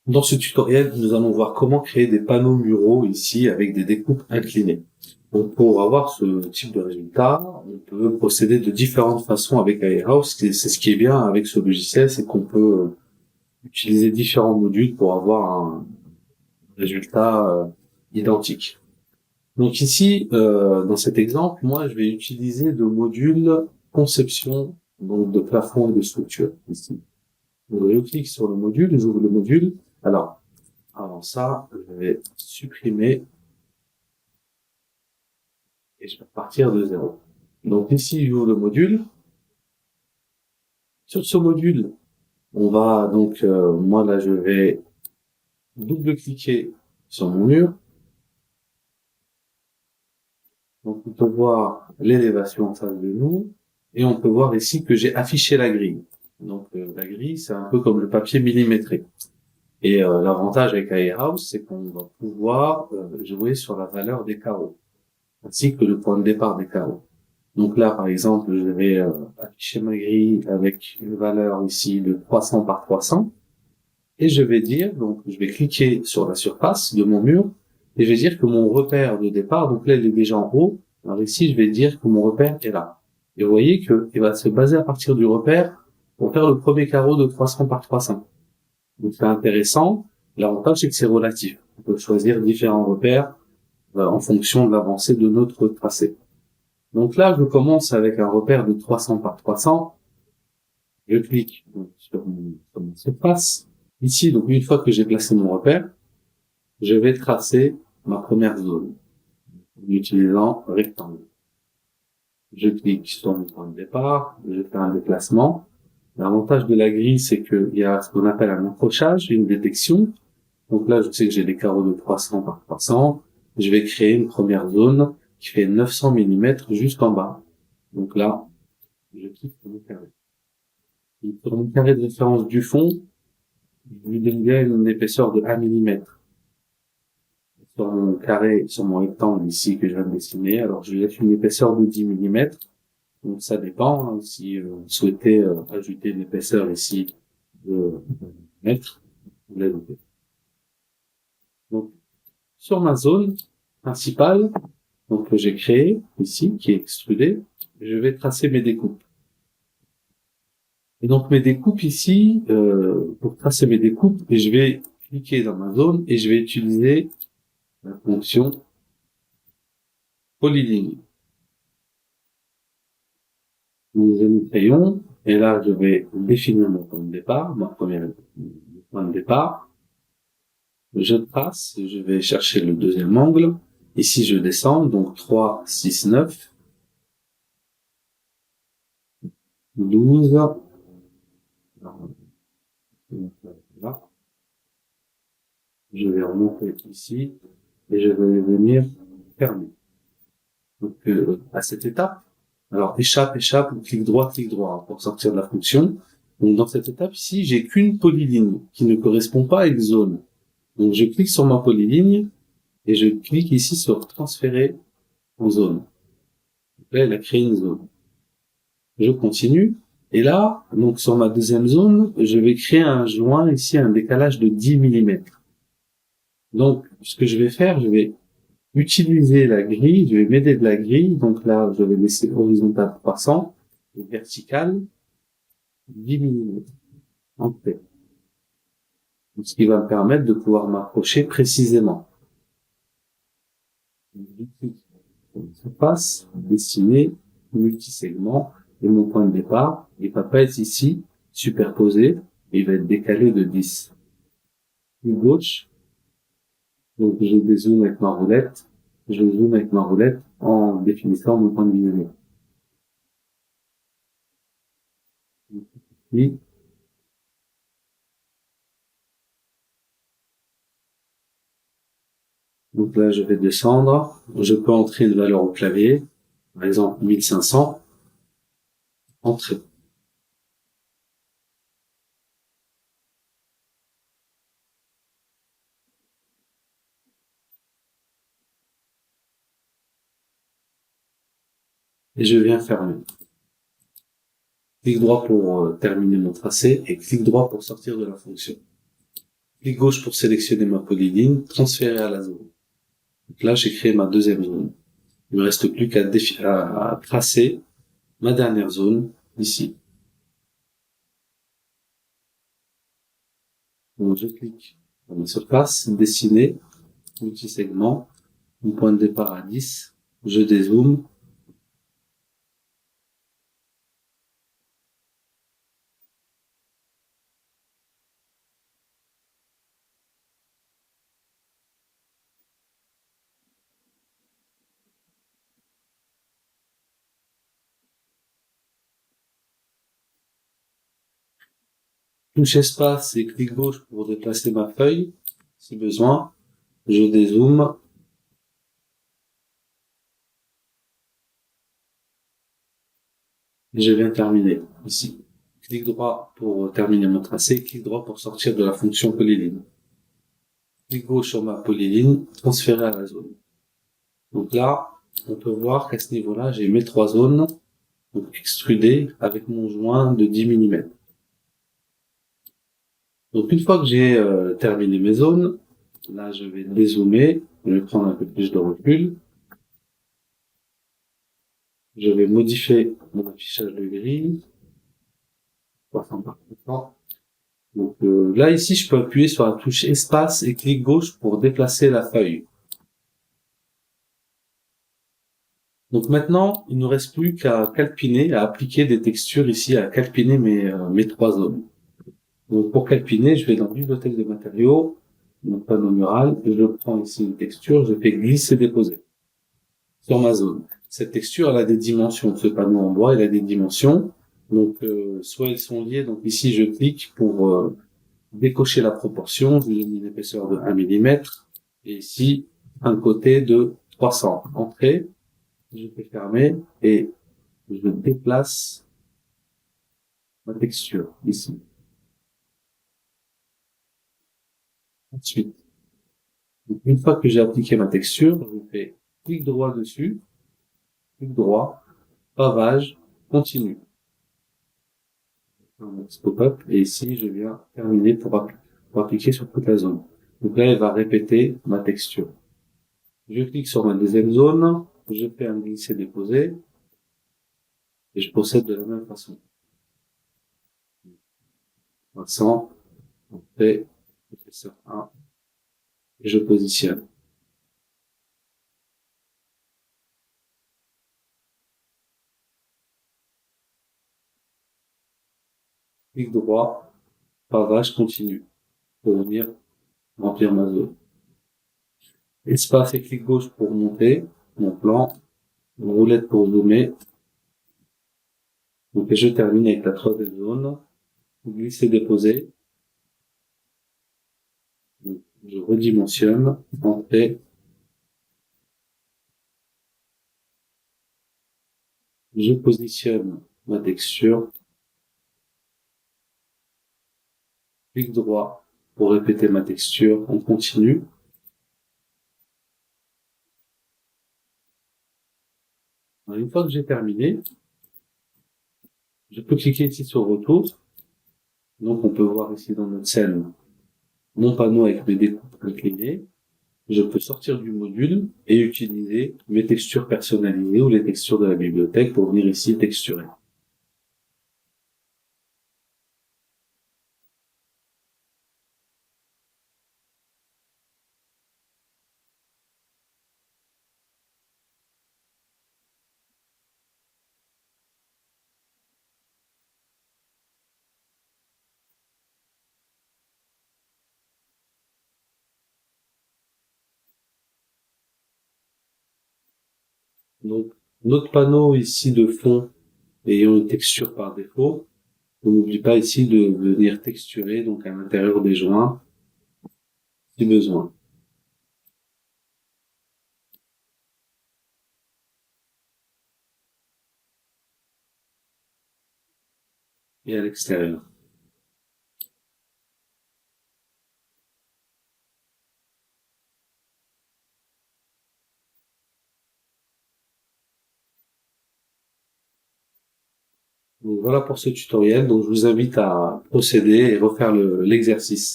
Dans ce tutoriel, nous allons voir comment créer des panneaux muraux ici avec des découpes inclinées. Donc, pour avoir ce type de résultat, on peut procéder de différentes façons avec Airhouse. C'est ce qui est bien avec ce logiciel, c'est qu'on peut utiliser différents modules pour avoir un résultat identique. Donc ici, dans cet exemple, moi, je vais utiliser le module conception donc de plafond et de structure ici. Donc, je clique sur le module, j'ouvre le module. Alors, avant ça, je vais supprimer et je vais partir de zéro. Donc ici, j'ouvre le module. Sur ce module, on va donc, moi là, je vais double-cliquer sur mon mur. Donc on peut voir l'élévation en face de nous et on peut voir ici que j'ai affiché la grille. Donc la grille, c'est un peu comme le papier millimétré. Et l'avantage avec Airhouse, c'est qu'on va pouvoir jouer sur la valeur des carreaux, ainsi que le point de départ des carreaux. Donc là, par exemple, je vais afficher ma grille avec une valeur ici de 300 par 300. Et je vais dire, donc je vais cliquer sur la surface de mon mur, et je vais dire que mon repère de départ, donc là il est déjà en haut, alors ici je vais dire que mon repère est là. Et vous voyez qu'il va se baser à partir du repère pour faire le premier carreau de 300 par 300. Donc c'est intéressant, l'avantage c'est que c'est relatif. On peut choisir différents repères en fonction de l'avancée de notre tracé. Donc là, je commence avec un repère de 300 par 300. Je clique sur mon surface. Ici, donc une fois que j'ai placé mon repère, je vais tracer ma première zone en utilisant rectangle. Je clique sur mon point de départ, je fais un déplacement. L'avantage de la grille, c'est qu'il y a ce qu'on appelle un accrochage, une détection. Donc là, je sais que j'ai des carreaux de 300 par 300. Je vais créer une première zone qui fait 900 mm juste en bas. Donc là, je clique sur mon carré. Et sur mon carré de référence du fond, je lui donne bien une épaisseur de 1 mm. Sur mon carré, sur mon rectangle ici que je viens de dessiner, alors je lui laisse une épaisseur de 10 mm. Donc ça dépend, hein, si vous souhaitez ajouter une épaisseur ici de mètre, vous l'ajoutez. Donc sur ma zone principale, donc que j'ai créée ici, qui est extrudée, je vais tracer mes découpes. Et donc mes découpes ici, pour tracer mes découpes, je vais cliquer dans ma zone et je vais utiliser la fonction polyligne. Nous allons crayon, et là je vais définir mon point de départ, mon premier point de départ. Je trace, je vais chercher le deuxième angle. Ici je descends, donc 3, 6, 9, 12, là. Je vais remonter ici, et je vais venir fermer. Donc à cette étape, alors échappe, échappe, clic droit hein, pour sortir de la fonction. Donc dans cette étape ici, j'ai qu'une polyligne qui ne correspond pas à une zone. Donc je clique sur ma polyligne et je clique ici sur transférer en zone. Donc là, elle a créé une zone. Je continue. Et là, donc sur ma deuxième zone, je vais créer un joint ici, un décalage de 10 mm. Donc ce que je vais faire, je vais utiliser la grille, je vais m'aider de la grille. Donc là, je vais laisser horizontal 300 et vertical 10 mm. En fait. Ce qui va me permettre de pouvoir m'approcher précisément. Surface, dessiner, multisegment, et mon point de départ, il va pas être ici, superposé, il va être décalé de 10. Plus gauche, donc je dézoome avec ma roulette, je zoome avec ma roulette en définissant mon point de vision. Puis, donc là, je vais descendre, je peux entrer une valeur au clavier, par exemple 1500, entrer. Et je viens fermer. Clic droit pour terminer mon tracé et clic droit pour sortir de la fonction. Clic gauche pour sélectionner ma polyline, transférer à la zone. Donc là, j'ai créé ma deuxième zone. Il me reste plus qu'à tracer ma dernière zone ici. Donc je clique dans ma surface, dessiner, multi-segment, mon point de départ à 10, je dézoome, touche espace et clic gauche pour déplacer ma feuille, si besoin, je dézoome, et je viens terminer ici. Clic droit pour terminer mon tracé, clic droit pour sortir de la fonction polyline. Clic gauche sur ma polyline, transférer à la zone. Donc là, on peut voir qu'à ce niveau-là, j'ai mes trois zones donc extrudées avec mon joint de 10 mm. Donc une fois que j'ai terminé mes zones, là je vais dézoomer, je vais prendre un peu plus de recul. Je vais modifier mon affichage de grille. 300%. Donc là ici, je peux appuyer sur la touche espace et clic gauche pour déplacer la feuille. Donc maintenant, il ne nous reste plus qu'à calpiner, à appliquer des textures ici, à calpiner mes trois zones. Donc pour calpiner, je vais dans Bibliothèque de matériaux, mon panneau mural, et je prends ici une texture, je fais glisser-déposer sur ma zone. Cette texture, elle a des dimensions. Ce panneau en bois, il a des dimensions. Donc soit elles sont liées, donc ici je clique pour décocher la proportion, je lui donne une épaisseur de 1 mm, et ici un côté de 300. Entrée, je fais fermer, et je déplace ma texture ici. Ensuite, une fois que j'ai appliqué ma texture, je fais clic droit dessus, clic droit, pavage, continue. Un pop-up, et ici je viens terminer pour appliquer sur toute la zone. Donc là, elle va répéter ma texture. Je clique sur ma deuxième zone, je fais un glisser-déposer, et je procède de la même façon. 300, on fait épaisseur 1, et je positionne. Clic droit, pavage, continue, pour venir remplir ma zone. Espace et clic gauche pour monter mon plan, roulette pour zoomer. Donc, et je termine avec la troisième zone, glisser, déposer. Donc, je redimensionne, entrée. Je positionne ma texture. Clic droit pour répéter ma texture. On continue. Alors, une fois que j'ai terminé, je peux cliquer ici sur retour. Donc, on peut voir ici dans notre scène mon panneau avec mes découpes inclinées. Je peux sortir du module et utiliser mes textures personnalisées ou les textures de la bibliothèque pour venir ici texturer. Donc, notre panneau ici de fond ayant une texture par défaut, on n'oublie pas ici de venir texturer donc à l'intérieur des joints si besoin. Et à l'extérieur. Donc voilà pour ce tutoriel. Donc je vous invite à procéder et refaire l'exercice.